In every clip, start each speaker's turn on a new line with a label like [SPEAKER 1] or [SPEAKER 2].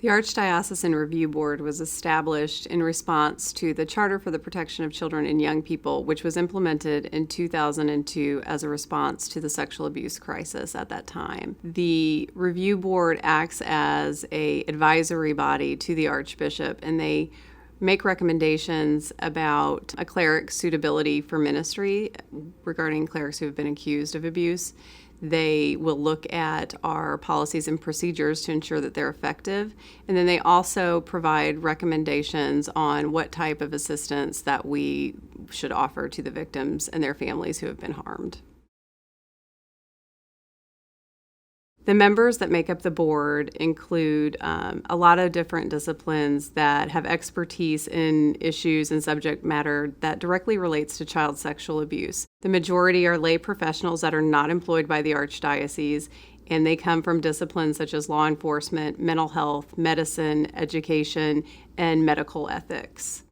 [SPEAKER 1] The Archdiocesan Review Board was established in response to the Charter for the Protection of Children and Young People, which was implemented in 2002 as a response to the sexual abuse crisis at that time. The Review Board acts as an advisory body to the Archbishop, and they make recommendations about a cleric's suitability for ministry regarding clerics who have been accused of abuse. They will look at our policies and procedures to ensure that they're effective. And then they also provide recommendations on what type of assistance that we should offer to the victims and their families who have been harmed. The members that make up the board include a lot of different disciplines that have expertise in issues and subject matter that directly relates to child sexual abuse. The majority are lay professionals that are not employed by the Archdiocese, and they come from disciplines such as law enforcement, mental health, medicine, education, and medical ethics.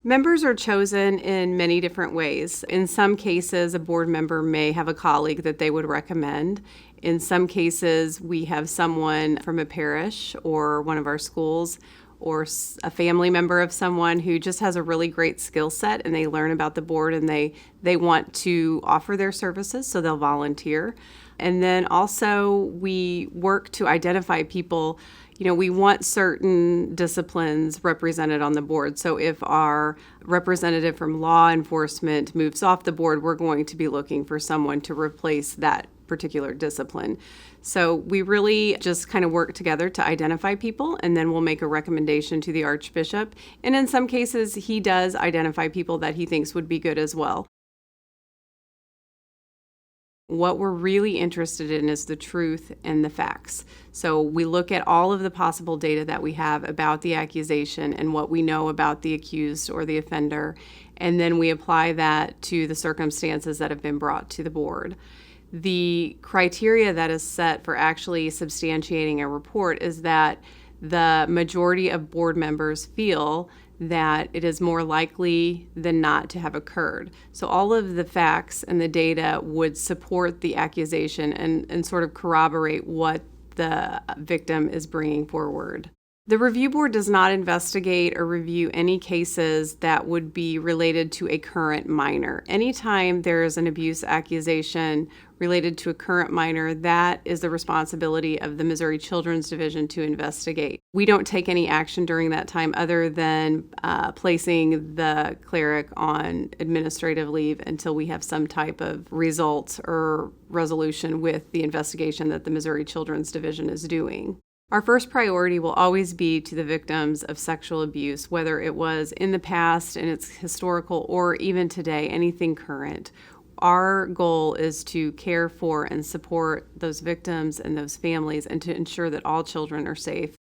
[SPEAKER 1] Members are chosen in many different ways. In some cases, a board member may have a colleague that they would recommend. In some cases, we have someone from a parish or one of our schools or a family member of someone who just has a really great skill set, and they learn about the board and they want to offer their services, so they'll volunteer. And then also we work to identify people. We want certain disciplines represented on the board. So if our representative from law enforcement moves off the board, we're going to be looking for someone to replace that particular discipline. So we really just kind of work together to identify people, and then we'll make a recommendation to the Archbishop. And in some cases, he does identify people that he thinks would be good as well. What we're really interested in is the truth and the facts. So we look at all of the possible data that we have about the accusation and what we know about the accused or the offender, and then we apply that to the circumstances that have been brought to the board. The criteria that is set for actually substantiating a report is that the majority of board members feel that it is more likely than not to have occurred. So all of the facts and the data would support the accusation and sort of corroborate what the victim is bringing forward. The review board does not investigate or review any cases that would be related to a current minor. Anytime there is an abuse accusation related to a current minor, that is the responsibility of the Missouri Children's Division to investigate. We don't take any action during that time other than placing the cleric on administrative leave until we have some type of result or resolution with the investigation that the Missouri Children's Division is doing. Our first priority will always be to the victims of sexual abuse, whether it was in the past and it's historical or even today, anything current. Our goal is to care for and support those victims and those families and to ensure that all children are safe.